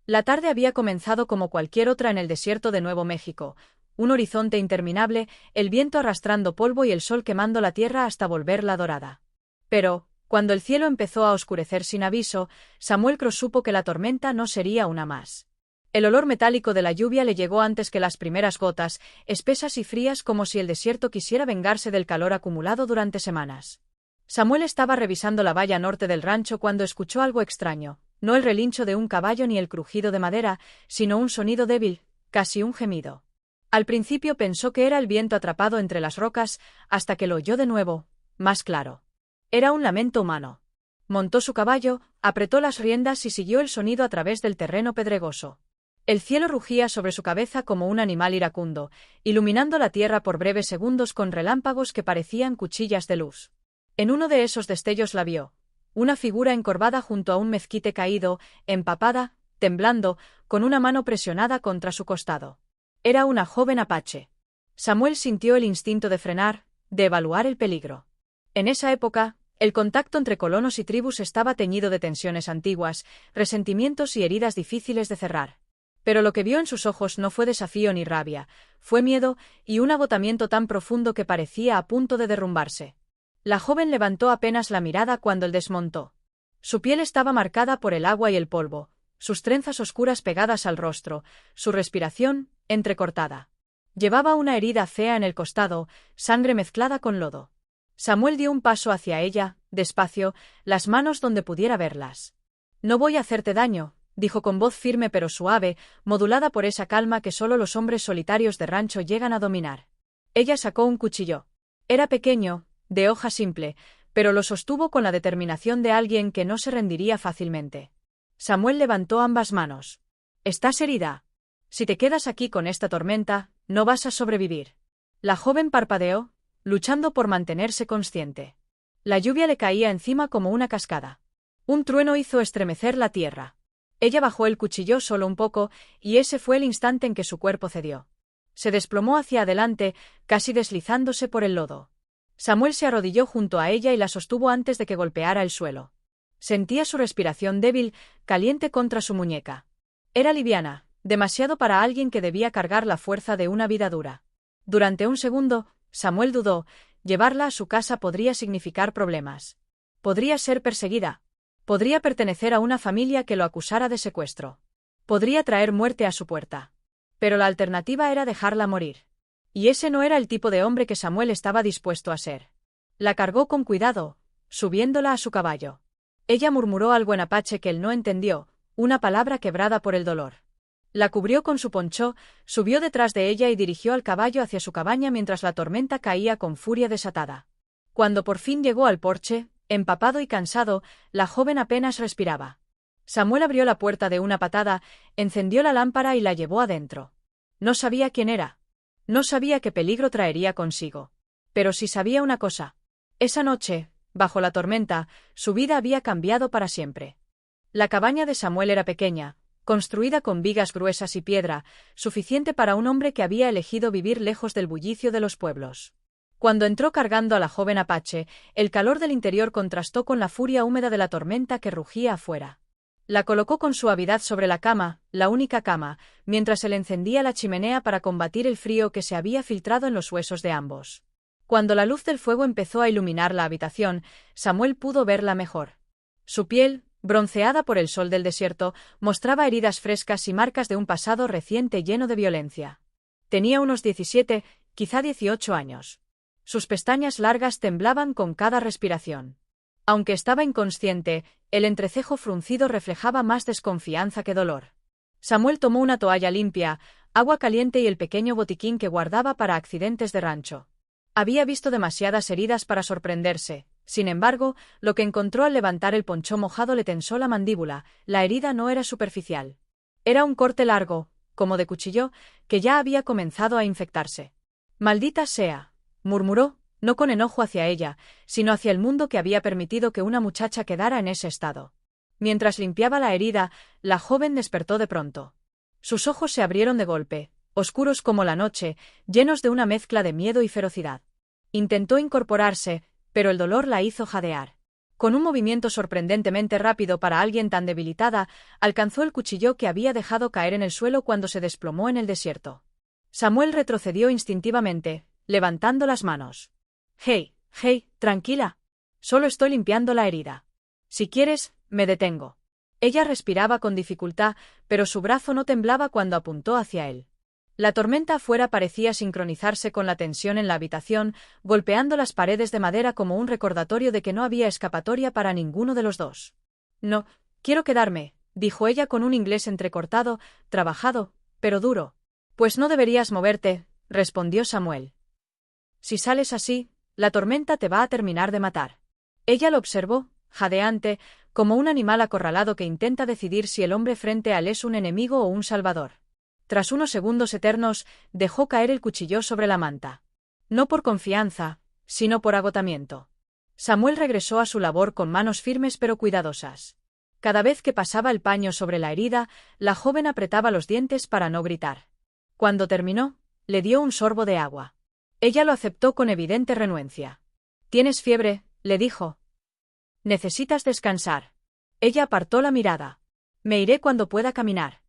La tarde había comenzado como cualquier otra en el desierto de Nuevo México, un horizonte interminable, el viento arrastrando polvo y el sol quemando la tierra hasta volverla dorada. Pero, cuando el cielo empezó a oscurecer sin aviso, Samuel Cross supo que la tormenta no sería una más. El olor metálico de la lluvia le llegó antes que las primeras gotas, espesas y frías como si el desierto quisiera vengarse del calor acumulado durante semanas. Samuel estaba revisando la valla norte del rancho cuando escuchó algo extraño, no el relincho de un caballo ni el crujido de madera, sino un sonido débil, casi un gemido. Al principio pensó que era el viento atrapado entre las rocas, hasta que lo oyó de nuevo, más claro. Era un lamento humano. Montó su caballo, apretó las riendas y siguió el sonido a través del terreno pedregoso. El cielo rugía sobre su cabeza como un animal iracundo, iluminando la tierra por breves segundos con relámpagos que parecían cuchillas de luz. En uno de esos destellos la vio, una figura encorvada junto a un mezquite caído, empapada, temblando, con una mano presionada contra su costado. Era una joven apache. Samuel sintió el instinto de frenar, de evaluar el peligro. En esa época, el contacto entre colonos y tribus estaba teñido de tensiones antiguas, resentimientos y heridas difíciles de cerrar. Pero lo que vio en sus ojos no fue desafío ni rabia, fue miedo y un agotamiento tan profundo que parecía a punto de derrumbarse. La joven levantó apenas la mirada cuando él desmontó. Su piel estaba marcada por el agua y el polvo, sus trenzas oscuras pegadas al rostro, su respiración, entrecortada. Llevaba una herida fea en el costado, sangre mezclada con lodo. Samuel dio un paso hacia ella, despacio, las manos donde pudiera verlas. «No voy a hacerte daño», dijo con voz firme pero suave, modulada por esa calma que solo los hombres solitarios de rancho llegan a dominar. Ella sacó un cuchillo. Era pequeño, de hoja simple, pero lo sostuvo con la determinación de alguien que no se rendiría fácilmente. Samuel levantó ambas manos. «¿Estás herida? Si te quedas aquí con esta tormenta, no vas a sobrevivir». La joven parpadeó, luchando por mantenerse consciente. La lluvia le caía encima como una cascada. Un trueno hizo estremecer la tierra. Ella bajó el cuchillo solo un poco, y ese fue el instante en que su cuerpo cedió. Se desplomó hacia adelante, casi deslizándose por el lodo. Samuel se arrodilló junto a ella y la sostuvo antes de que golpeara el suelo. Sentía su respiración débil, caliente contra su muñeca. Era liviana, demasiado para alguien que debía cargar la fuerza de una vida dura. Durante un segundo, Samuel dudó, llevarla a su casa podría significar problemas. Podría ser perseguida. Podría pertenecer a una familia que lo acusara de secuestro. Podría traer muerte a su puerta. Pero la alternativa era dejarla morir. Y ese no era el tipo de hombre que Samuel estaba dispuesto a ser. La cargó con cuidado, subiéndola a su caballo. Ella murmuró algo en apache que él no entendió, una palabra quebrada por el dolor. La cubrió con su ponchó, subió detrás de ella y dirigió al caballo hacia su cabaña mientras la tormenta caía con furia desatada. Cuando por fin llegó al porche, empapado y cansado, la joven apenas respiraba. Samuel abrió la puerta de una patada, encendió la lámpara y la llevó adentro. No sabía quién era. No sabía qué peligro traería consigo. Pero sí sabía una cosa. Esa noche, bajo la tormenta, su vida había cambiado para siempre. La cabaña de Samuel era pequeña, construida con vigas gruesas y piedra, suficiente para un hombre que había elegido vivir lejos del bullicio de los pueblos. Cuando entró cargando a la joven apache, el calor del interior contrastó con la furia húmeda de la tormenta que rugía afuera. La colocó con suavidad sobre la cama, la única cama, mientras él encendía la chimenea para combatir el frío que se había filtrado en los huesos de ambos. Cuando la luz del fuego empezó a iluminar la habitación, Samuel pudo verla mejor. Su piel, bronceada por el sol del desierto, mostraba heridas frescas y marcas de un pasado reciente lleno de violencia. Tenía unos 17, quizá 18 años. Sus pestañas largas temblaban con cada respiración. Aunque estaba inconsciente, el entrecejo fruncido reflejaba más desconfianza que dolor. Samuel tomó una toalla limpia, agua caliente y el pequeño botiquín que guardaba para accidentes de rancho. Había visto demasiadas heridas para sorprenderse. Sin embargo, lo que encontró al levantar el ponchó mojado le tensó la mandíbula. La herida no era superficial. Era un corte largo, como de cuchillo, que ya había comenzado a infectarse. «Maldita sea», murmuró, no con enojo hacia ella, sino hacia el mundo que había permitido que una muchacha quedara en ese estado. Mientras limpiaba la herida, la joven despertó de pronto. Sus ojos se abrieron de golpe, oscuros como la noche, llenos de una mezcla de miedo y ferocidad. Intentó incorporarse, pero el dolor la hizo jadear. Con un movimiento sorprendentemente rápido para alguien tan debilitada, alcanzó el cuchillo que había dejado caer en el suelo cuando se desplomó en el desierto. Samuel retrocedió instintivamente, levantando las manos. «Hey, tranquila. Solo estoy limpiando la herida. Si quieres, me detengo». Ella respiraba con dificultad, pero su brazo no temblaba cuando apuntó hacia él. La tormenta afuera parecía sincronizarse con la tensión en la habitación, golpeando las paredes de madera como un recordatorio de que no había escapatoria para ninguno de los dos. «No, quiero quedarme», dijo ella con un inglés entrecortado, trabajado, pero duro. «Pues no deberías moverte», respondió Samuel. «Si sales así, la tormenta te va a terminar de matar». Ella lo observó, jadeante, como un animal acorralado que intenta decidir si el hombre frente a él es un enemigo o un salvador. Tras unos segundos eternos, dejó caer el cuchillo sobre la manta. No por confianza, sino por agotamiento. Samuel regresó a su labor con manos firmes pero cuidadosas. Cada vez que pasaba el paño sobre la herida, la joven apretaba los dientes para no gritar. Cuando terminó, le dio un sorbo de agua. Ella lo aceptó con evidente renuencia. «¿Tienes fiebre?», le dijo. «Necesitas descansar». Ella apartó la mirada. «Me iré cuando pueda caminar».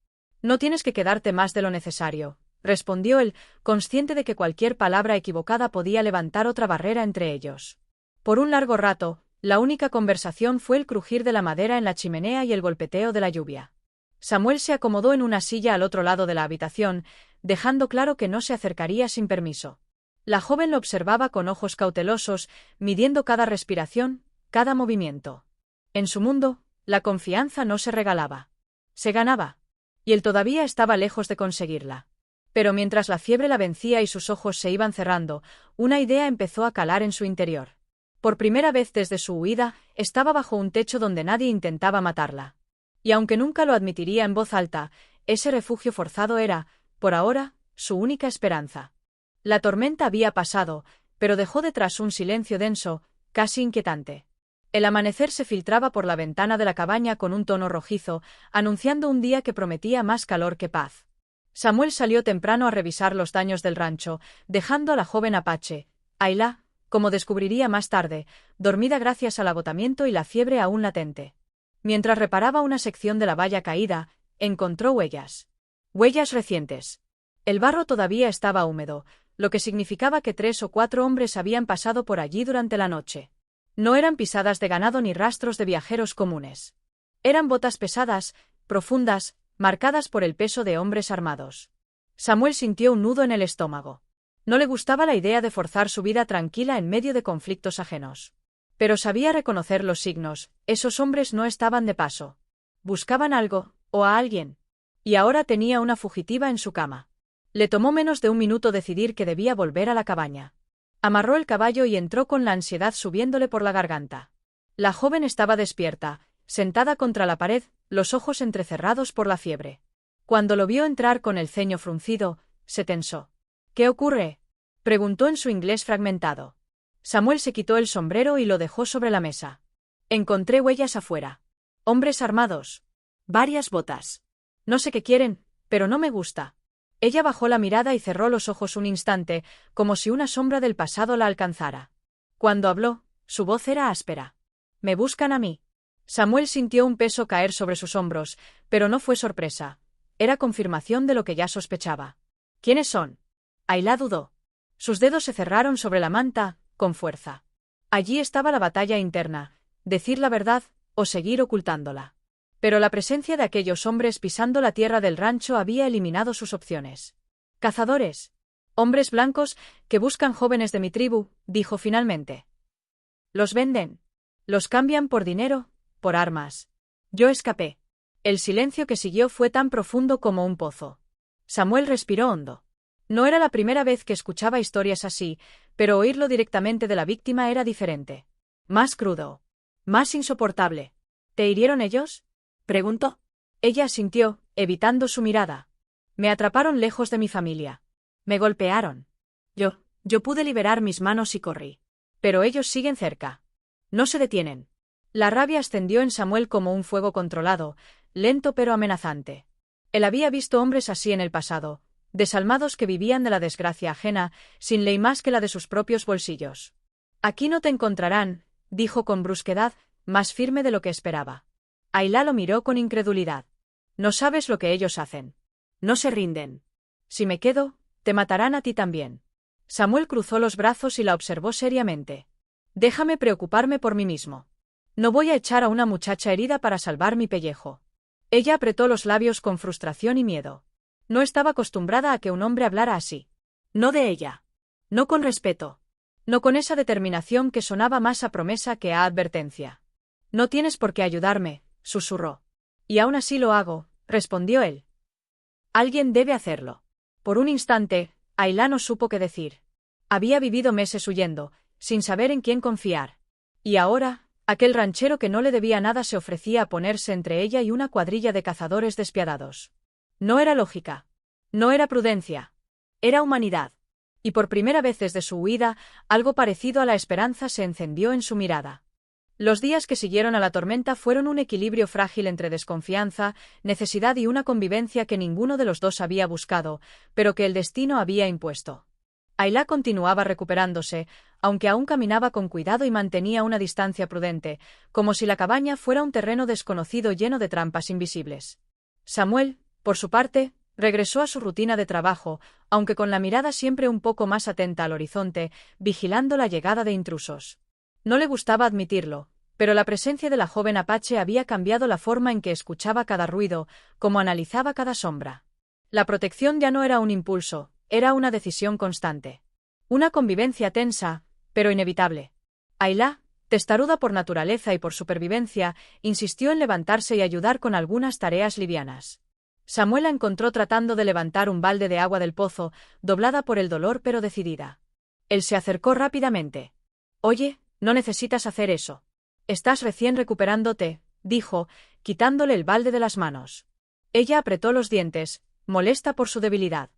«No tienes que quedarte más de lo necesario», respondió él, consciente de que cualquier palabra equivocada podía levantar otra barrera entre ellos. Por un largo rato, la única conversación fue el crujir de la madera en la chimenea y el golpeteo de la lluvia. Samuel se acomodó en una silla al otro lado de la habitación, dejando claro que no se acercaría sin permiso. La joven lo observaba con ojos cautelosos, midiendo cada respiración, cada movimiento. En su mundo, la confianza no se regalaba. Se ganaba. Y él todavía estaba lejos de conseguirla. Pero mientras la fiebre la vencía y sus ojos se iban cerrando, una idea empezó a calar en su interior. Por primera vez desde su huida, estaba bajo un techo donde nadie intentaba matarla. Y aunque nunca lo admitiría en voz alta, ese refugio forzado era, por ahora, su única esperanza. La tormenta había pasado, pero dejó detrás un silencio denso, casi inquietante. El amanecer se filtraba por la ventana de la cabaña con un tono rojizo, anunciando un día que prometía más calor que paz. Samuel salió temprano a revisar los daños del rancho, dejando a la joven apache, Ayla, como descubriría más tarde, dormida gracias al agotamiento y la fiebre aún latente. Mientras reparaba una sección de la valla caída, encontró huellas. Huellas recientes. El barro todavía estaba húmedo, lo que significaba que 3 o 4 hombres habían pasado por allí durante la noche. No eran pisadas de ganado ni rastros de viajeros comunes. Eran botas pesadas, profundas, marcadas por el peso de hombres armados. Samuel sintió un nudo en el estómago. No le gustaba la idea de forzar su vida tranquila en medio de conflictos ajenos. Pero sabía reconocer los signos, esos hombres no estaban de paso. Buscaban algo, o a alguien. Y ahora tenía una fugitiva en su cama. Le tomó menos de un minuto decidir que debía volver a la cabaña. Amarró el caballo y entró con la ansiedad subiéndole por la garganta. La joven estaba despierta, sentada contra la pared, los ojos entrecerrados por la fiebre. Cuando lo vio entrar con el ceño fruncido, se tensó. «¿Qué ocurre?», preguntó en su inglés fragmentado. Samuel se quitó el sombrero y lo dejó sobre la mesa. «Encontré huellas afuera. Hombres armados. Varias botas. No sé qué quieren, pero no me gusta». Ella bajó la mirada y cerró los ojos un instante, como si una sombra del pasado la alcanzara. Cuando habló, su voz era áspera. «Me buscan a mí». Samuel sintió un peso caer sobre sus hombros, pero no fue sorpresa. Era confirmación de lo que ya sospechaba. «¿Quiénes son?». Ayla dudó. Sus dedos se cerraron sobre la manta, con fuerza. Allí estaba la batalla interna, decir la verdad o seguir ocultándola. Pero la presencia de aquellos hombres pisando la tierra del rancho había eliminado sus opciones. «Cazadores. Hombres blancos que buscan jóvenes de mi tribu», dijo finalmente. «Los venden. Los cambian por dinero, por armas. Yo escapé». El silencio que siguió fue tan profundo como un pozo. Samuel respiró hondo. No era la primera vez que escuchaba historias así, pero oírlo directamente de la víctima era diferente. Más crudo. Más insoportable. «¿Te hirieron ellos?», preguntó. Ella asintió, evitando su mirada. «Me atraparon lejos de mi familia. Me golpearon. Yo pude liberar mis manos y corrí. Pero ellos siguen cerca. No se detienen». La rabia ascendió en Samuel como un fuego controlado, lento pero amenazante. Él había visto hombres así en el pasado, desalmados que vivían de la desgracia ajena, sin ley más que la de sus propios bolsillos. «Aquí no te encontrarán», dijo con brusquedad, más firme de lo que esperaba. Ayla lo miró con incredulidad. No sabes lo que ellos hacen. No se rinden. Si me quedo, te matarán a ti también. Samuel cruzó los brazos y la observó seriamente. Déjame preocuparme por mí mismo. No voy a echar a una muchacha herida para salvar mi pellejo. Ella apretó los labios con frustración y miedo. No estaba acostumbrada a que un hombre hablara así. No de ella. No con respeto. No con esa determinación que sonaba más a promesa que a advertencia. No tienes por qué ayudarme, susurró. Y aún así lo hago, respondió él. Alguien debe hacerlo. Por un instante, Ayla no supo qué decir. Había vivido meses huyendo, sin saber en quién confiar. Y ahora, aquel ranchero que no le debía nada se ofrecía a ponerse entre ella y una cuadrilla de cazadores despiadados. No era lógica. No era prudencia. Era humanidad. Y por primera vez desde su huida, algo parecido a la esperanza se encendió en su mirada. Los días que siguieron a la tormenta fueron un equilibrio frágil entre desconfianza, necesidad y una convivencia que ninguno de los dos había buscado, pero que el destino había impuesto. Ayla continuaba recuperándose, aunque aún caminaba con cuidado y mantenía una distancia prudente, como si la cabaña fuera un terreno desconocido lleno de trampas invisibles. Samuel, por su parte, regresó a su rutina de trabajo, aunque con la mirada siempre un poco más atenta al horizonte, vigilando la llegada de intrusos. No le gustaba admitirlo, pero la presencia de la joven apache había cambiado la forma en que escuchaba cada ruido, como analizaba cada sombra. La protección ya no era un impulso, era una decisión constante. Una convivencia tensa, pero inevitable. Ayla, testaruda por naturaleza y por supervivencia, insistió en levantarse y ayudar con algunas tareas livianas. Samuel la encontró tratando de levantar un balde de agua del pozo, doblada por el dolor pero decidida. Él se acercó rápidamente. «Oye, no necesitas hacer eso. Estás recién recuperándote», dijo, quitándole el balde de las manos. Ella apretó los dientes, molesta por su debilidad.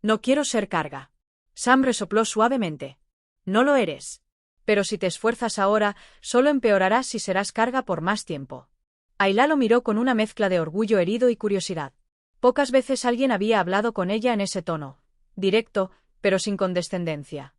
«No quiero ser carga». Sam resopló suavemente. «No lo eres. Pero si te esfuerzas ahora, solo empeorarás si serás carga por más tiempo». Ayla lo miró con una mezcla de orgullo herido y curiosidad. Pocas veces alguien había hablado con ella en ese tono, directo, pero sin condescendencia.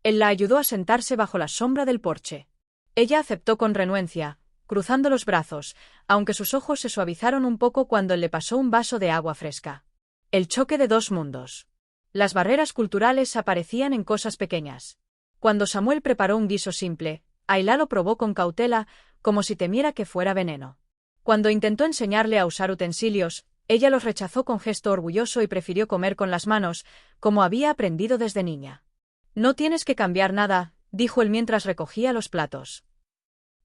Él la ayudó a sentarse bajo la sombra del porche. Ella aceptó con renuencia, cruzando los brazos, aunque sus ojos se suavizaron un poco cuando él le pasó un vaso de agua fresca. El choque de dos mundos. Las barreras culturales aparecían en cosas pequeñas. Cuando Samuel preparó un guiso simple, Ayla lo probó con cautela, como si temiera que fuera veneno. Cuando intentó enseñarle a usar utensilios, ella los rechazó con gesto orgulloso y prefirió comer con las manos, como había aprendido desde niña. «No tienes que cambiar nada», dijo él mientras recogía los platos.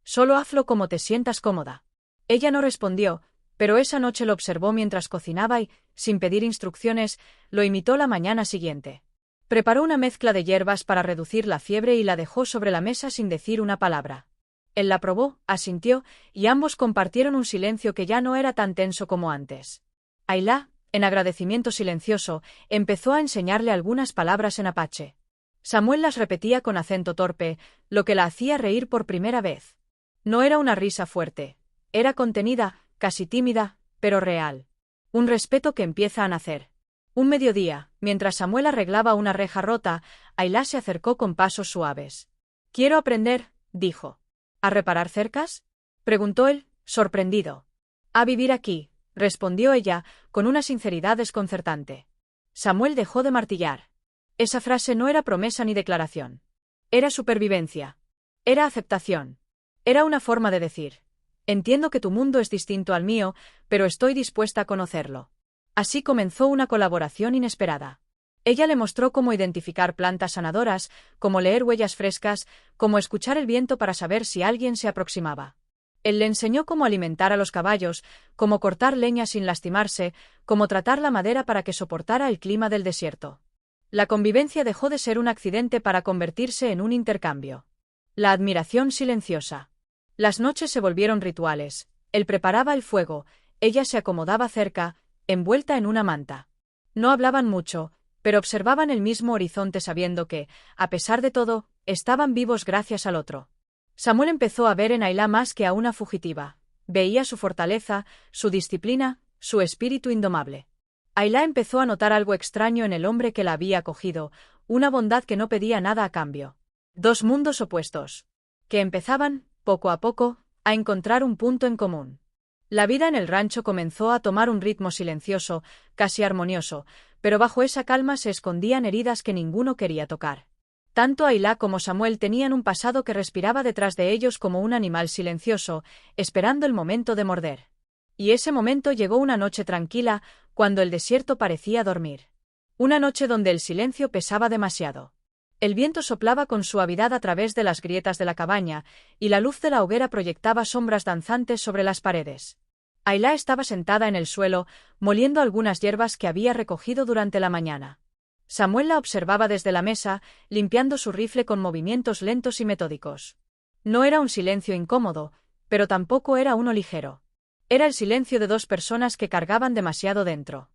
«Solo hazlo como te sientas cómoda». Ella no respondió, pero esa noche lo observó mientras cocinaba y, sin pedir instrucciones, lo imitó la mañana siguiente. Preparó una mezcla de hierbas para reducir la fiebre y la dejó sobre la mesa sin decir una palabra. Él la probó, asintió, y ambos compartieron un silencio que ya no era tan tenso como antes. Ayla, en agradecimiento silencioso, empezó a enseñarle algunas palabras en apache. Samuel las repetía con acento torpe, lo que la hacía reír por primera vez. No era una risa fuerte. Era contenida, casi tímida, pero real. Un respeto que empieza a nacer. Un mediodía, mientras Samuel arreglaba una reja rota, Ayla se acercó con pasos suaves. «Quiero aprender», dijo. «¿A reparar cercas?», preguntó él, sorprendido. «A vivir aquí», respondió ella, con una sinceridad desconcertante. Samuel dejó de martillar. Esa frase no era promesa ni declaración. Era supervivencia. Era aceptación. Era una forma de decir: «Entiendo que tu mundo es distinto al mío, pero estoy dispuesta a conocerlo». Así comenzó una colaboración inesperada. Ella le mostró cómo identificar plantas sanadoras, cómo leer huellas frescas, cómo escuchar el viento para saber si alguien se aproximaba. Él le enseñó cómo alimentar a los caballos, cómo cortar leña sin lastimarse, cómo tratar la madera para que soportara el clima del desierto. La convivencia dejó de ser un accidente para convertirse en un intercambio. La admiración silenciosa. Las noches se volvieron rituales. Él preparaba el fuego, ella se acomodaba cerca, envuelta en una manta. No hablaban mucho, pero observaban el mismo horizonte sabiendo que, a pesar de todo, estaban vivos gracias al otro. Samuel empezó a ver en Ayla más que a una fugitiva. Veía su fortaleza, su disciplina, su espíritu indomable. Ayla empezó a notar algo extraño en el hombre que la había acogido, una bondad que no pedía nada a cambio. Dos mundos opuestos, que empezaban, poco a poco, a encontrar un punto en común. La vida en el rancho comenzó a tomar un ritmo silencioso, casi armonioso, pero bajo esa calma se escondían heridas que ninguno quería tocar. Tanto Ayla como Samuel tenían un pasado que respiraba detrás de ellos como un animal silencioso, esperando el momento de morder. Y ese momento llegó una noche tranquila, cuando el desierto parecía dormir. Una noche donde el silencio pesaba demasiado. El viento soplaba con suavidad a través de las grietas de la cabaña, y la luz de la hoguera proyectaba sombras danzantes sobre las paredes. Ayla estaba sentada en el suelo, moliendo algunas hierbas que había recogido durante la mañana. Samuel la observaba desde la mesa, limpiando su rifle con movimientos lentos y metódicos. No era un silencio incómodo, pero tampoco era uno ligero. Era el silencio de dos personas que cargaban demasiado dentro.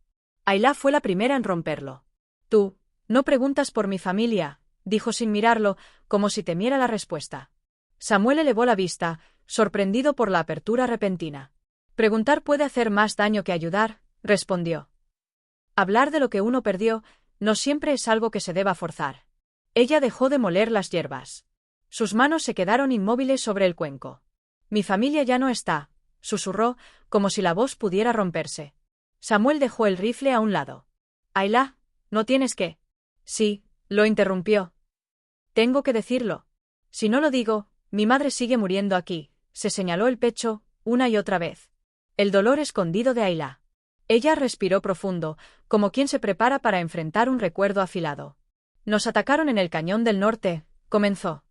Ayla fue la primera en romperlo. «Tú, no preguntas por mi familia», dijo sin mirarlo, como si temiera la respuesta. Samuel elevó la vista, sorprendido por la apertura repentina. «Preguntar puede hacer más daño que ayudar», respondió. «Hablar de lo que uno perdió no siempre es algo que se deba forzar». Ella dejó de moler las hierbas. Sus manos se quedaron inmóviles sobre el cuenco. «Mi familia ya no está», susurró, como si la voz pudiera romperse. Samuel dejó el rifle a un lado. «Ayla, no tienes que». «Sí», lo interrumpió. «Tengo que decirlo. Si no lo digo, mi madre sigue muriendo aquí», se señaló el pecho, una y otra vez. El dolor escondido de Ayla. Ella respiró profundo, como quien se prepara para enfrentar un recuerdo afilado. «Nos atacaron en el cañón del norte», comenzó.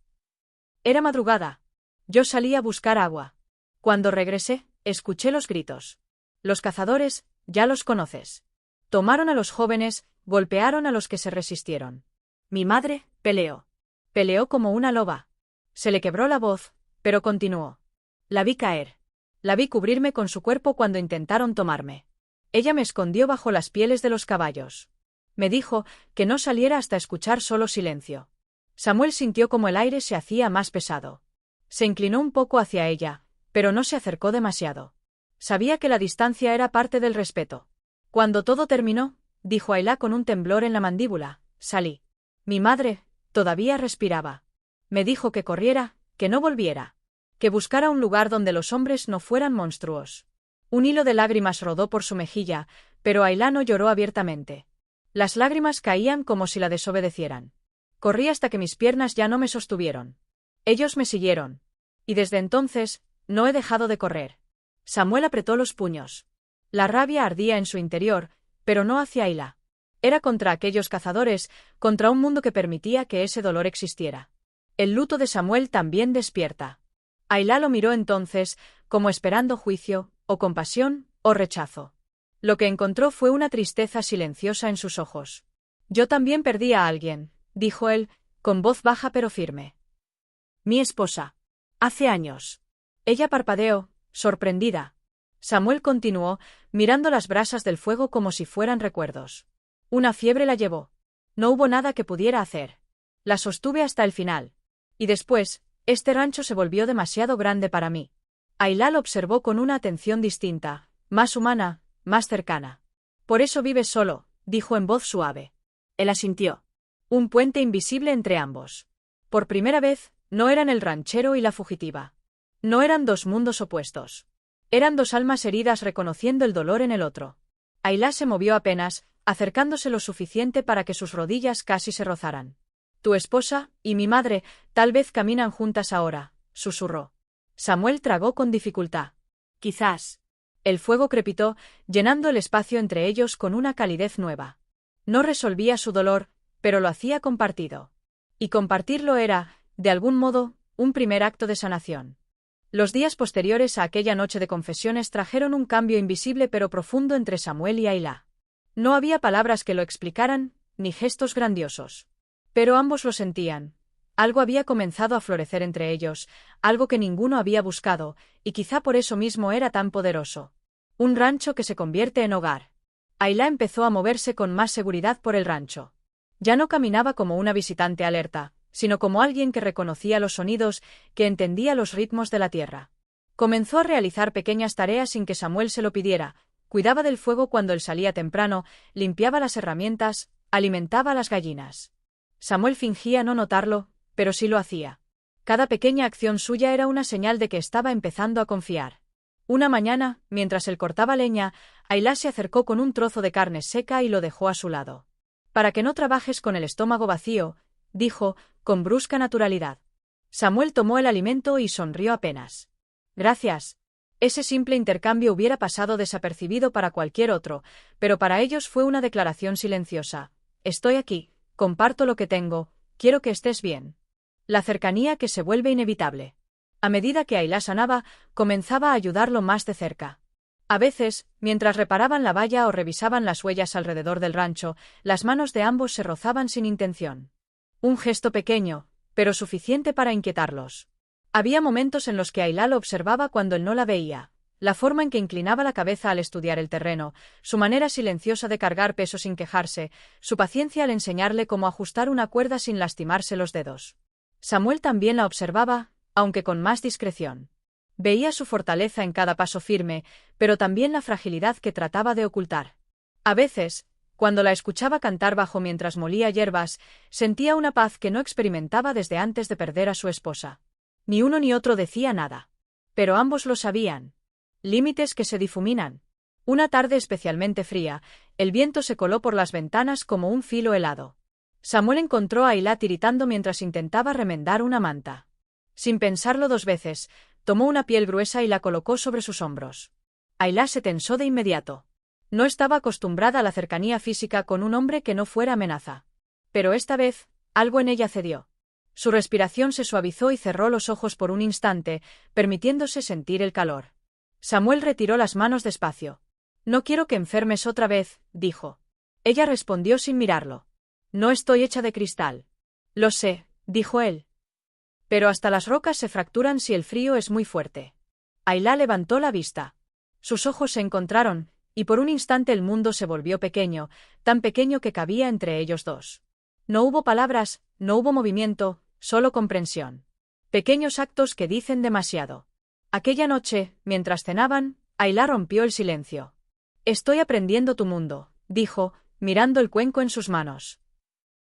«Era madrugada. Yo salí a buscar agua. Cuando regresé, escuché los gritos. Los cazadores, ya los conoces. Tomaron a los jóvenes, golpearon a los que se resistieron. Mi madre peleó. Peleó como una loba. Se le quebró la voz, pero continuó. La vi caer. La vi cubrirme con su cuerpo cuando intentaron tomarme. Ella me escondió bajo las pieles de los caballos. Me dijo que no saliera hasta escuchar solo silencio». Samuel sintió como el aire se hacía más pesado. Se inclinó un poco hacia ella, pero no se acercó demasiado. Sabía que la distancia era parte del respeto. «Cuando todo terminó», dijo Ayla con un temblor en la mandíbula, «salí. Mi madre todavía respiraba. Me dijo que corriera, que no volviera. Que buscara un lugar donde los hombres no fueran monstruos». Un hilo de lágrimas rodó por su mejilla, pero Ayla no lloró abiertamente. Las lágrimas caían como si la desobedecieran. «Corrí hasta que mis piernas ya no me sostuvieron. Ellos me siguieron. Y desde entonces, no he dejado de correr». Samuel apretó los puños. La rabia ardía en su interior, pero no hacia Ayla. Era contra aquellos cazadores, contra un mundo que permitía que ese dolor existiera. El luto de Samuel también despierta. Ayla lo miró entonces, como esperando juicio, o compasión, o rechazo. Lo que encontró fue una tristeza silenciosa en sus ojos. «Yo también perdí a alguien», dijo él, con voz baja pero firme. «Mi esposa. Hace años». Ella parpadeó, sorprendida. Samuel continuó, mirando las brasas del fuego como si fueran recuerdos. «Una fiebre la llevó. No hubo nada que pudiera hacer. La sostuve hasta el final. Y después, este rancho se volvió demasiado grande para mí». Ayla lo observó con una atención distinta, más humana, más cercana. «Por eso vives solo», dijo en voz suave. Él asintió. Un puente invisible entre ambos. Por primera vez, no eran el ranchero y la fugitiva. No eran dos mundos opuestos. Eran dos almas heridas reconociendo el dolor en el otro. Ayla se movió apenas, acercándose lo suficiente para que sus rodillas casi se rozaran. «Tu esposa y mi madre tal vez caminan juntas ahora», susurró. Samuel tragó con dificultad. «Quizás». El fuego crepitó, llenando el espacio entre ellos con una calidez nueva. No resolvía su dolor, pero lo hacía compartido. Y compartirlo era, de algún modo, un primer acto de sanación. Los días posteriores a aquella noche de confesiones trajeron un cambio invisible pero profundo entre Samuel y Ayla. No había palabras que lo explicaran, ni gestos grandiosos. Pero ambos lo sentían. Algo había comenzado a florecer entre ellos, algo que ninguno había buscado, y quizá por eso mismo era tan poderoso. Un rancho que se convierte en hogar. Ayla empezó a moverse con más seguridad por el rancho. Ya no caminaba como una visitante alerta, sino como alguien que reconocía los sonidos, que entendía los ritmos de la tierra. Comenzó a realizar pequeñas tareas sin que Samuel se lo pidiera, cuidaba del fuego cuando él salía temprano, limpiaba las herramientas, alimentaba a las gallinas. Samuel fingía no notarlo, pero sí lo hacía. Cada pequeña acción suya era una señal de que estaba empezando a confiar. Una mañana, mientras él cortaba leña, Ayla se acercó con un trozo de carne seca y lo dejó a su lado. «Para que no trabajes con el estómago vacío», dijo, con brusca naturalidad. Samuel tomó el alimento y sonrió apenas. «Gracias». Ese simple intercambio hubiera pasado desapercibido para cualquier otro, pero para ellos fue una declaración silenciosa. «Estoy aquí, comparto lo que tengo, quiero que estés bien». La cercanía que se vuelve inevitable. A medida que Ayla sanaba, comenzaba a ayudarlo más de cerca. A veces, mientras reparaban la valla o revisaban las huellas alrededor del rancho, las manos de ambos se rozaban sin intención. Un gesto pequeño, pero suficiente para inquietarlos. Había momentos en los que Ayla lo observaba cuando él no la veía. La forma en que inclinaba la cabeza al estudiar el terreno, su manera silenciosa de cargar peso sin quejarse, su paciencia al enseñarle cómo ajustar una cuerda sin lastimarse los dedos. Samuel también la observaba, aunque con más discreción. Veía su fortaleza en cada paso firme, pero también la fragilidad que trataba de ocultar. A veces, cuando la escuchaba cantar bajo mientras molía hierbas, sentía una paz que no experimentaba desde antes de perder a su esposa. Ni uno ni otro decía nada. Pero ambos lo sabían. Límites que se difuminan. Una tarde especialmente fría, el viento se coló por las ventanas como un filo helado. Samuel encontró a Ayla tiritando mientras intentaba remendar una manta. Sin pensarlo dos veces, tomó una piel gruesa y la colocó sobre sus hombros. Ayla se tensó de inmediato. No estaba acostumbrada a la cercanía física con un hombre que no fuera amenaza. Pero esta vez, algo en ella cedió. Su respiración se suavizó y cerró los ojos por un instante, permitiéndose sentir el calor. Samuel retiró las manos despacio. «No quiero que enfermes otra vez», dijo. Ella respondió sin mirarlo. «No estoy hecha de cristal». «Lo sé», dijo él. «Pero hasta las rocas se fracturan si el frío es muy fuerte». Ayla levantó la vista. Sus ojos se encontraron, y por un instante el mundo se volvió pequeño, tan pequeño que cabía entre ellos dos. No hubo palabras, no hubo movimiento, solo comprensión. Pequeños actos que dicen demasiado. Aquella noche, mientras cenaban, Ayla rompió el silencio. «Estoy aprendiendo tu mundo», dijo, mirando el cuenco en sus manos.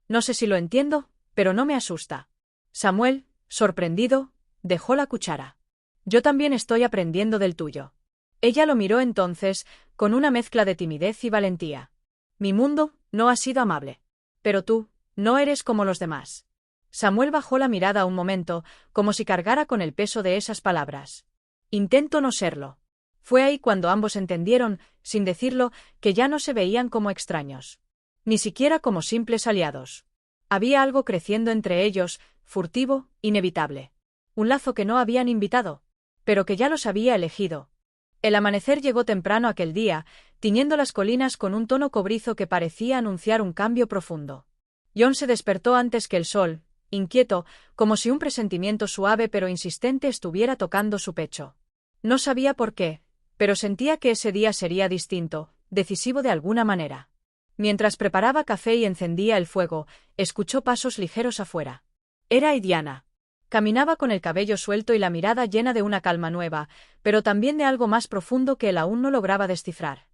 «No sé si lo entiendo, pero no me asusta». Samuel, sorprendido, dejó la cuchara. «Yo también estoy aprendiendo del tuyo». Ella lo miró entonces, con una mezcla de timidez y valentía. «Mi mundo no ha sido amable. Pero tú, no eres como los demás». Samuel bajó la mirada un momento, como si cargara con el peso de esas palabras. «Intento no serlo». Fue ahí cuando ambos entendieron, sin decirlo, que ya no se veían como extraños. Ni siquiera como simples aliados. Había algo creciendo entre ellos, furtivo, inevitable. Un lazo que no habían invitado, pero que ya los había elegido. El amanecer llegó temprano aquel día, tiñendo las colinas con un tono cobrizo que parecía anunciar un cambio profundo. John se despertó antes que el sol, inquieto, como si un presentimiento suave pero insistente estuviera tocando su pecho. No sabía por qué, pero sentía que ese día sería distinto, decisivo de alguna manera. Mientras preparaba café y encendía el fuego, escuchó pasos ligeros afuera. Era Diana. Caminaba con el cabello suelto y la mirada llena de una calma nueva, pero también de algo más profundo que él aún no lograba descifrar.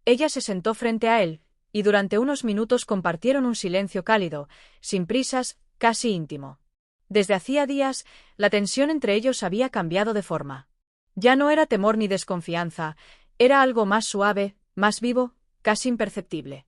Ella se sentó frente a él, y durante unos minutos compartieron un silencio cálido, sin prisas, casi íntimo. Desde hacía días, la tensión entre ellos había cambiado de forma. Ya no era temor ni desconfianza, era algo más suave, más vivo, casi imperceptible.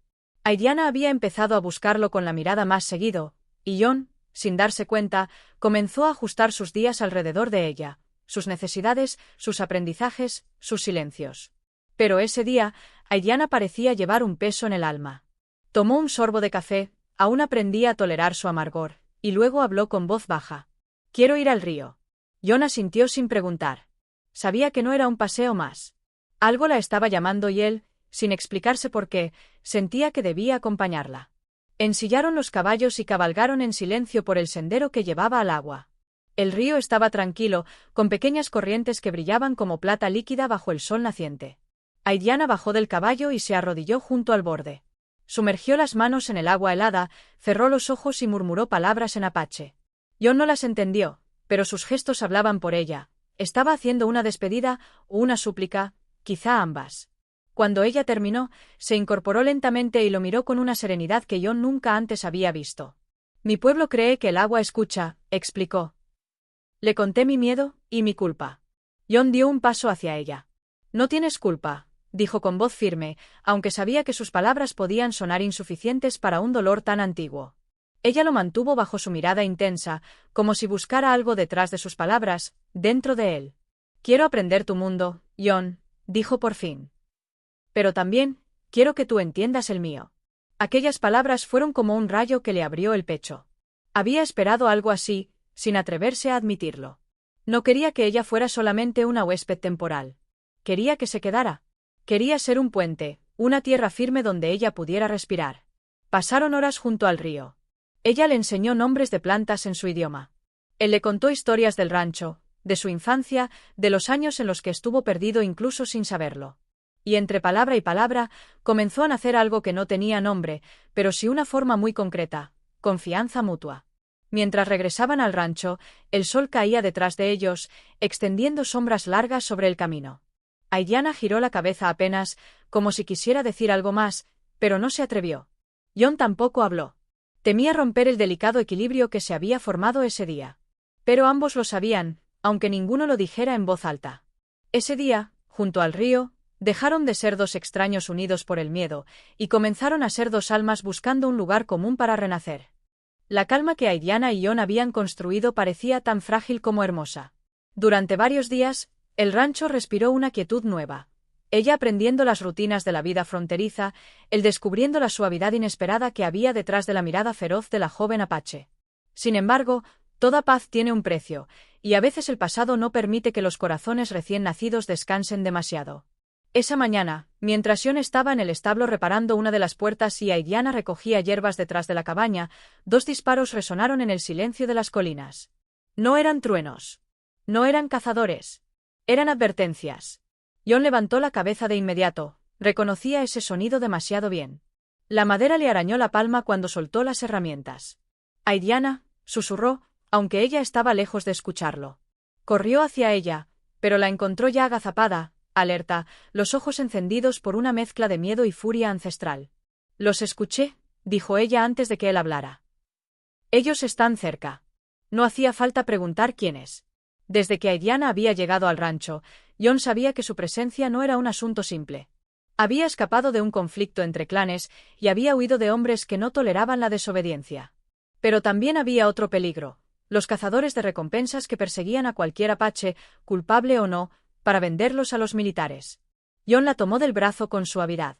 Diana había empezado a buscarlo con la mirada más seguido, y John, sin darse cuenta, comenzó a ajustar sus días alrededor de ella, sus necesidades, sus aprendizajes, sus silencios. Pero ese día, Diana parecía llevar un peso en el alma. Tomó un sorbo de café, aún aprendía a tolerar su amargor, y luego habló con voz baja. «Quiero ir al río». John asintió sin preguntar. Sabía que no era un paseo más. Algo la estaba llamando y él, sin explicarse por qué, sentía que debía acompañarla. Ensillaron los caballos y cabalgaron en silencio por el sendero que llevaba al agua. El río estaba tranquilo, con pequeñas corrientes que brillaban como plata líquida bajo el sol naciente. Diana bajó del caballo y se arrodilló junto al borde. Sumergió las manos en el agua helada, cerró los ojos y murmuró palabras en apache. John no las entendió, pero sus gestos hablaban por ella. Estaba haciendo una despedida o una súplica, quizá ambas. Cuando ella terminó, se incorporó lentamente y lo miró con una serenidad que John nunca antes había visto. «Mi pueblo cree que el agua escucha», explicó. Le conté mi miedo y mi culpa. Jon dio un paso hacia ella. No tienes culpa, dijo con voz firme, aunque sabía que sus palabras podían sonar insuficientes para un dolor tan antiguo. Ella lo mantuvo bajo su mirada intensa, como si buscara algo detrás de sus palabras, dentro de él. Quiero aprender tu mundo, Jon, dijo por fin. Pero también, quiero que tú entiendas el mío. Aquellas palabras fueron como un rayo que le abrió el pecho. Había esperado algo así, sin atreverse a admitirlo. No quería que ella fuera solamente una huésped temporal. Quería que se quedara. Quería ser un puente, una tierra firme donde ella pudiera respirar. Pasaron horas junto al río. Ella le enseñó nombres de plantas en su idioma. Él le contó historias del rancho, de su infancia, de los años en los que estuvo perdido incluso sin saberlo. Y entre palabra y palabra, comenzó a nacer algo que no tenía nombre, pero sí una forma muy concreta: confianza mutua. Mientras regresaban al rancho, el sol caía detrás de ellos, extendiendo sombras largas sobre el camino. Aidana giró la cabeza apenas, como si quisiera decir algo más, pero no se atrevió. Jon tampoco habló. Temía romper el delicado equilibrio que se había formado ese día. Pero ambos lo sabían, aunque ninguno lo dijera en voz alta. Ese día, junto al río, dejaron de ser dos extraños unidos por el miedo, y comenzaron a ser dos almas buscando un lugar común para renacer. La calma que Aidana y Jon habían construido parecía tan frágil como hermosa. Durante varios días, el rancho respiró una quietud nueva. Ella aprendiendo las rutinas de la vida fronteriza, él descubriendo la suavidad inesperada que había detrás de la mirada feroz de la joven apache. Sin embargo, toda paz tiene un precio, y a veces el pasado no permite que los corazones recién nacidos descansen demasiado. Esa mañana, mientras Jon estaba en el establo reparando una de las puertas y Aidana recogía hierbas detrás de la cabaña, dos disparos resonaron en el silencio de las colinas. No eran truenos. No eran cazadores. Eran advertencias. Jon levantó la cabeza de inmediato, reconocía ese sonido demasiado bien. La madera le arañó la palma cuando soltó las herramientas. Aidana, susurró, aunque ella estaba lejos de escucharlo. Corrió hacia ella, pero la encontró ya agazapada, alerta, los ojos encendidos por una mezcla de miedo y furia ancestral. Los escuché, dijo ella antes de que él hablara. Ellos están cerca. No hacía falta preguntar quiénes. Desde que Aidana había llegado al rancho, Jon sabía que su presencia no era un asunto simple. Había escapado de un conflicto entre clanes y había huido de hombres que no toleraban la desobediencia. Pero también había otro peligro: los cazadores de recompensas que perseguían a cualquier apache, culpable o no, para venderlos a los militares. Jon la tomó del brazo con suavidad.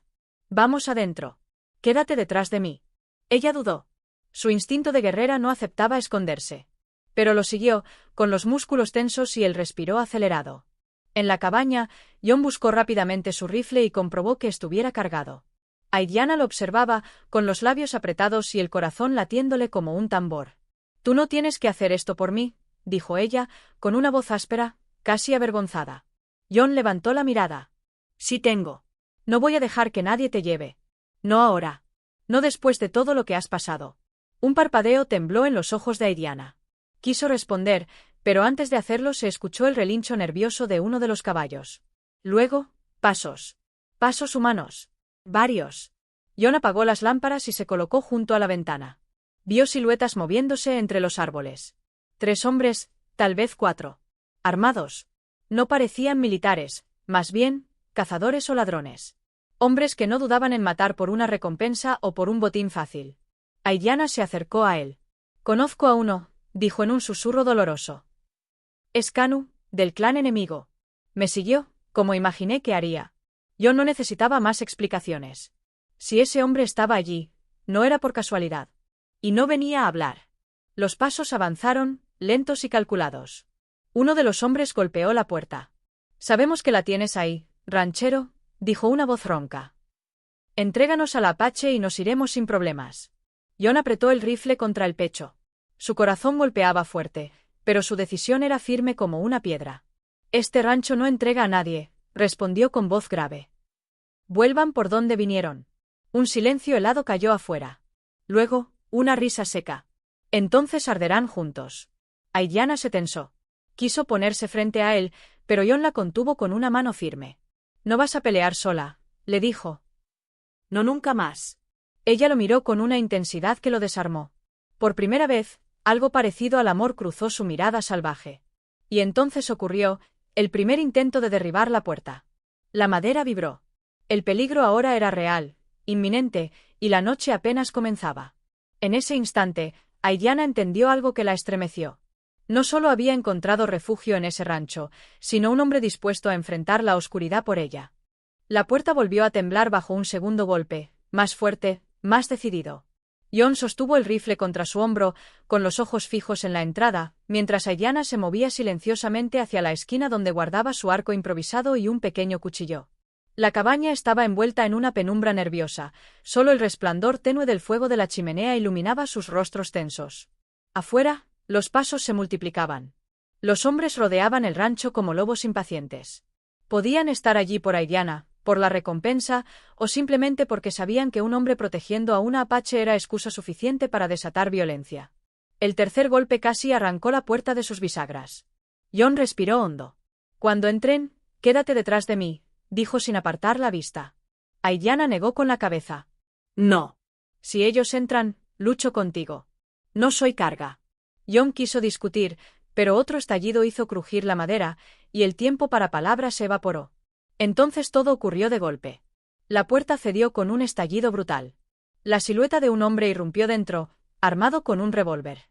Vamos adentro. Quédate detrás de mí. Ella dudó. Su instinto de guerrera no aceptaba esconderse. Pero lo siguió, con los músculos tensos y el respiro acelerado. En la cabaña, Jon buscó rápidamente su rifle y comprobó que estuviera cargado. Aidana lo observaba, con los labios apretados y el corazón latiéndole como un tambor. Tú no tienes que hacer esto por mí, dijo ella, con una voz áspera, casi avergonzada. Jon levantó la mirada. Sí tengo. No voy a dejar que nadie te lleve. No ahora. No después de todo lo que has pasado. Un parpadeo tembló en los ojos de Aidana. Quiso responder, pero antes de hacerlo se escuchó el relincho nervioso de uno de los caballos. Luego, pasos. Pasos humanos. Varios. Jon apagó las lámparas y se colocó junto a la ventana. Vio siluetas moviéndose entre los árboles. 3 hombres, tal vez 4. Armados. No parecían militares, más bien, cazadores o ladrones. Hombres que no dudaban en matar por una recompensa o por un botín fácil. Aidana se acercó a él. Conozco a uno, dijo en un susurro doloroso. Es Kanu, del clan enemigo. Me siguió, como imaginé que haría. Yo no necesitaba más explicaciones. Si ese hombre estaba allí, no era por casualidad. Y no venía a hablar. Los pasos avanzaron, lentos y calculados. Uno de los hombres golpeó la puerta. Sabemos que la tienes ahí, ranchero, dijo una voz ronca. Entréganos al apache y nos iremos sin problemas. Jon apretó el rifle contra el pecho. Su corazón golpeaba fuerte, pero su decisión era firme como una piedra. Este rancho no entrega a nadie, respondió con voz grave. Vuelvan por donde vinieron. Un silencio helado cayó afuera. Luego, una risa seca. Entonces arderán juntos. Aidana se tensó. Quiso ponerse frente a él, pero Jon la contuvo con una mano firme. No vas a pelear sola, le dijo. No, nunca más. Ella lo miró con una intensidad que lo desarmó. Por primera vez, algo parecido al amor cruzó su mirada salvaje. Y entonces ocurrió el primer intento de derribar la puerta. La madera vibró. El peligro ahora era real, inminente, y la noche apenas comenzaba. En ese instante, Aidana entendió algo que la estremeció. No solo había encontrado refugio en ese rancho, sino un hombre dispuesto a enfrentar la oscuridad por ella. La puerta volvió a temblar bajo un segundo golpe, más fuerte, más decidido. Jon sostuvo el rifle contra su hombro, con los ojos fijos en la entrada, mientras Aidana se movía silenciosamente hacia la esquina donde guardaba su arco improvisado y un pequeño cuchillo. La cabaña estaba envuelta en una penumbra nerviosa, solo el resplandor tenue del fuego de la chimenea iluminaba sus rostros tensos. Afuera, los pasos se multiplicaban. Los hombres rodeaban el rancho como lobos impacientes. Podían estar allí por Aidana, por la recompensa, o simplemente porque sabían que un hombre protegiendo a una apache era excusa suficiente para desatar violencia. El tercer golpe casi arrancó la puerta de sus bisagras. Jon respiró hondo. Cuando entren, quédate detrás de mí, dijo sin apartar la vista. Aidana negó con la cabeza. No. Si ellos entran, lucho contigo. No soy carga. Jon quiso discutir, pero otro estallido hizo crujir la madera, y el tiempo para palabras se evaporó. Entonces todo ocurrió de golpe. La puerta cedió con un estallido brutal. La silueta de un hombre irrumpió dentro, armado con un revólver.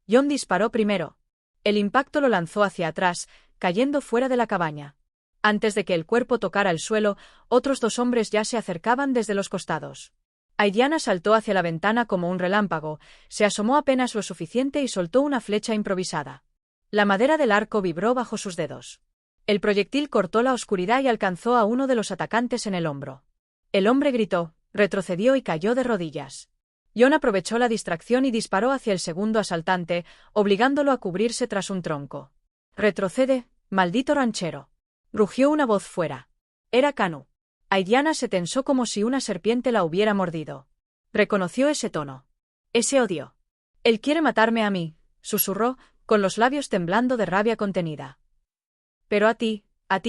Jon disparó primero. El impacto lo lanzó hacia atrás, cayendo fuera de la cabaña. Antes de que el cuerpo tocara el suelo, otros dos hombres ya se acercaban desde los costados. Aidana saltó hacia la ventana como un relámpago, se asomó apenas lo suficiente y soltó una flecha improvisada. La madera del arco vibró bajo sus dedos. El proyectil cortó la oscuridad y alcanzó a uno de los atacantes en el hombro. El hombre gritó, retrocedió y cayó de rodillas. Jon aprovechó la distracción y disparó hacia el segundo asaltante, obligándolo a cubrirse tras un tronco. «Retrocede, maldito ranchero», rugió una voz fuera. Era Kanu. Aidana se tensó como si una serpiente la hubiera mordido. Reconoció ese tono. Ese odio. «Él quiere matarme a mí», susurró, con los labios temblando de rabia contenida. «Pero a ti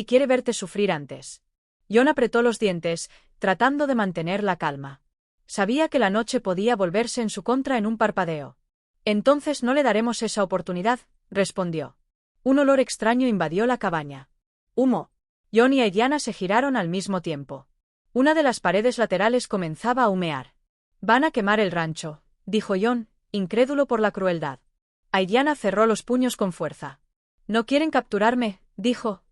quiere verte sufrir antes». Jon apretó los dientes, tratando de mantener la calma. Sabía que la noche podía volverse en su contra en un parpadeo. «Entonces no le daremos esa oportunidad», respondió. Un olor extraño invadió la cabaña. Humo. Jon y Aidana se giraron al mismo tiempo. Una de las paredes laterales comenzaba a humear. «Van a quemar el rancho», dijo Jon, incrédulo por la crueldad. Aidana cerró los puños con fuerza. «No quieren capturarme», dijo.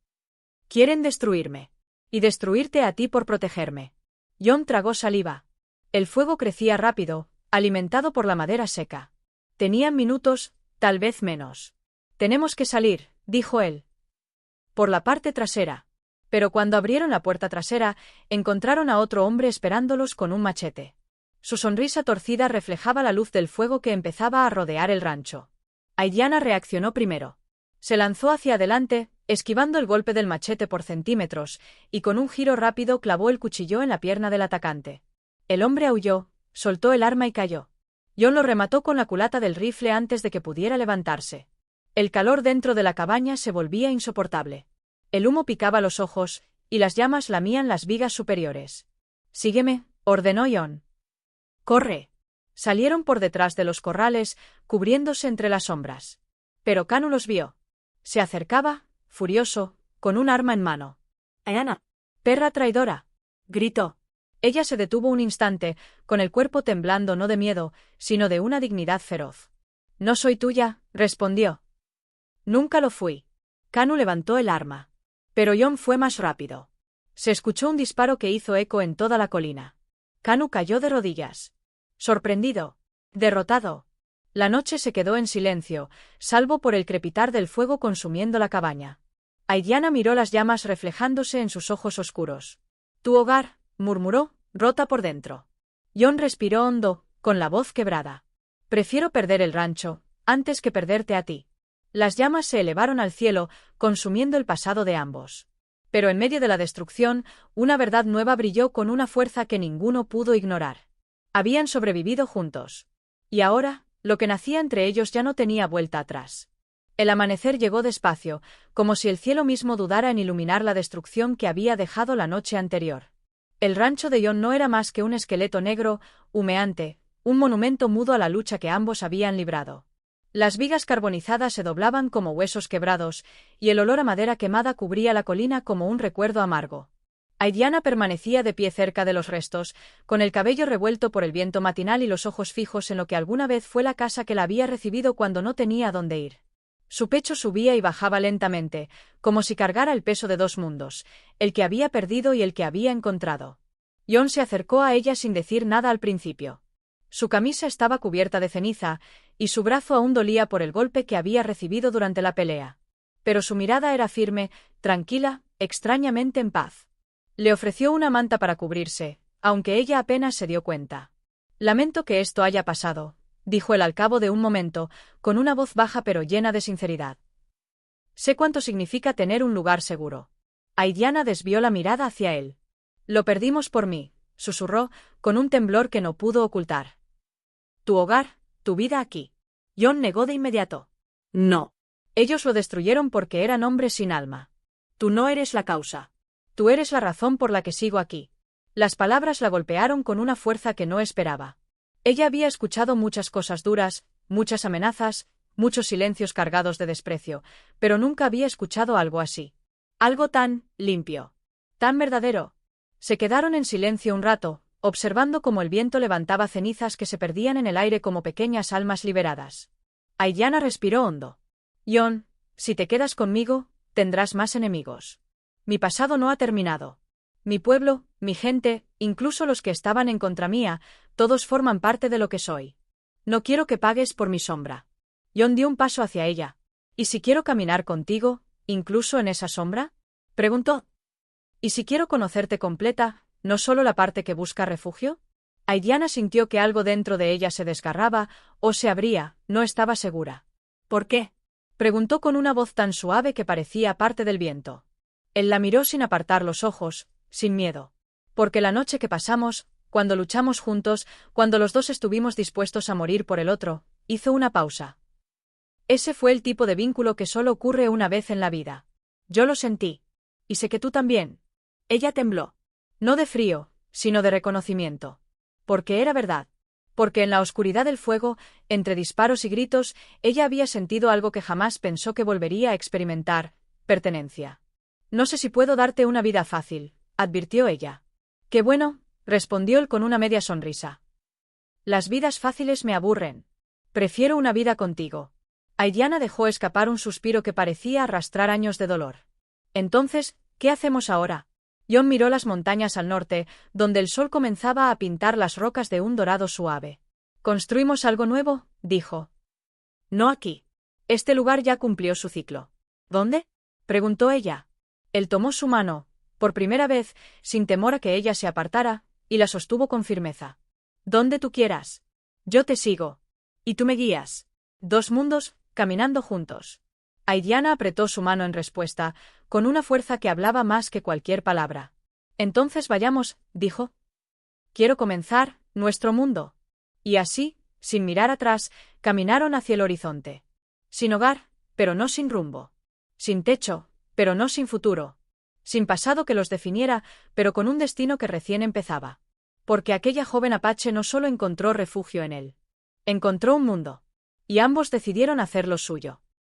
«Quieren destruirme. Y destruirte a ti por protegerme». Jon tragó saliva. El fuego crecía rápido, alimentado por la madera seca. Tenían minutos, tal vez menos. «Tenemos que salir», dijo él. «Por la parte trasera». Pero cuando abrieron la puerta trasera, encontraron a otro hombre esperándolos con un machete. Su sonrisa torcida reflejaba la luz del fuego que empezaba a rodear el rancho. Aidana reaccionó primero. Se lanzó hacia adelante, esquivando el golpe del machete por centímetros, y con un giro rápido clavó el cuchillo en la pierna del atacante. El hombre aulló, soltó el arma y cayó. Jon lo remató con la culata del rifle antes de que pudiera levantarse. El calor dentro de la cabaña se volvía insoportable. El humo picaba los ojos, y las llamas lamían las vigas superiores. «Sígueme», ordenó Jon. «Corre». Salieron por detrás de los corrales, cubriéndose entre las sombras. Pero Kanu los vio. Se acercaba, furioso, con un arma en mano. «Aidana, perra traidora», gritó. Ella se detuvo un instante, con el cuerpo temblando no de miedo, sino de una dignidad feroz. «No soy tuya», respondió. «Nunca lo fui». Kanu levantó el arma. Pero Jon fue más rápido. Se escuchó un disparo que hizo eco en toda la colina. Kanu cayó de rodillas. Sorprendido. Derrotado. La noche se quedó en silencio, salvo por el crepitar del fuego consumiendo la cabaña. Aidana miró las llamas reflejándose en sus ojos oscuros. «Tu hogar», murmuró, rota por dentro. Jon respiró hondo, con la voz quebrada. «Prefiero perder el rancho, antes que perderte a ti». Las llamas se elevaron al cielo, consumiendo el pasado de ambos. Pero en medio de la destrucción, una verdad nueva brilló con una fuerza que ninguno pudo ignorar. Habían sobrevivido juntos. Y ahora, lo que nacía entre ellos ya no tenía vuelta atrás. El amanecer llegó despacio, como si el cielo mismo dudara en iluminar la destrucción que había dejado la noche anterior. El rancho de Jon no era más que un esqueleto negro, humeante, un monumento mudo a la lucha que ambos habían librado. Las vigas carbonizadas se doblaban como huesos quebrados, y el olor a madera quemada cubría la colina como un recuerdo amargo. Aidiana permanecía de pie cerca de los restos, con el cabello revuelto por el viento matinal y los ojos fijos en lo que alguna vez fue la casa que la había recibido cuando no tenía a dónde ir. Su pecho subía y bajaba lentamente, como si cargara el peso de dos mundos, el que había perdido y el que había encontrado. Jon se acercó a ella sin decir nada al principio. Su camisa estaba cubierta de ceniza, y su brazo aún dolía por el golpe que había recibido durante la pelea. Pero su mirada era firme, tranquila, extrañamente en paz. Le ofreció una manta para cubrirse, aunque ella apenas se dio cuenta. «Lamento que esto haya pasado», dijo él al cabo de un momento, con una voz baja pero llena de sinceridad. «Sé cuánto significa tener un lugar seguro». Aidiana desvió la mirada hacia él. «Lo perdimos por mí», susurró, con un temblor que no pudo ocultar. «Tu hogar, tu vida aquí». Jon negó de inmediato. «No. Ellos lo destruyeron porque eran hombres sin alma. Tú no eres la causa. Tú eres la razón por la que sigo aquí». Las palabras la golpearon con una fuerza que no esperaba. Ella había escuchado muchas cosas duras, muchas amenazas, muchos silencios cargados de desprecio, pero nunca había escuchado algo así. Algo tan limpio, tan verdadero. Se quedaron en silencio un rato, observando cómo el viento levantaba cenizas que se perdían en el aire como pequeñas almas liberadas. Aidiana respiró hondo. «Jon, si te quedas conmigo, tendrás más enemigos. Mi pasado no ha terminado. Mi pueblo, mi gente, incluso los que estaban en contra mía, todos forman parte de lo que soy. No quiero que pagues por mi sombra». Jon dio un paso hacia ella. «¿Y si quiero caminar contigo, incluso en esa sombra?», preguntó. «¿Y si quiero conocerte completa, no solo la parte que busca refugio?». Aidiana sintió que algo dentro de ella se desgarraba, o se abría, no estaba segura. «¿Por qué?», preguntó con una voz tan suave que parecía parte del viento. Él la miró sin apartar los ojos, sin miedo. «Porque la noche que pasamos, cuando luchamos juntos, cuando los dos estuvimos dispuestos a morir por el otro», hizo una pausa. «Ese fue el tipo de vínculo que solo ocurre una vez en la vida. Yo lo sentí. Y sé que tú también». Ella tembló. No de frío, sino de reconocimiento. Porque era verdad. Porque en la oscuridad del fuego, entre disparos y gritos, ella había sentido algo que jamás pensó que volvería a experimentar: pertenencia. «No sé si puedo darte una vida fácil», advirtió ella. «Qué bueno», respondió él con una media sonrisa. «Las vidas fáciles me aburren. Prefiero una vida contigo». Aidiana dejó escapar un suspiro que parecía arrastrar años de dolor. «Entonces, ¿qué hacemos ahora?». Jon miró las montañas al norte, donde el sol comenzaba a pintar las rocas de un dorado suave. «¿Construimos algo nuevo?», dijo. «No aquí. Este lugar ya cumplió su ciclo». «¿Dónde?», preguntó ella. Él tomó su mano, por primera vez, sin temor a que ella se apartara, y la sostuvo con firmeza. «Donde tú quieras. Yo te sigo. Y tú me guías. Dos mundos, caminando juntos». Aidiana apretó su mano en respuesta, con una fuerza que hablaba más que cualquier palabra. «Entonces vayamos», dijo. «Quiero comenzar nuestro mundo». Y así, sin mirar atrás, caminaron hacia el horizonte. Sin hogar, pero no sin rumbo. Sin techo, pero no sin futuro. Sin pasado que los definiera, pero con un destino que recién empezaba. Porque aquella joven apache no solo encontró refugio en él. Encontró un mundo. Y ambos decidieron hacerlo suyo.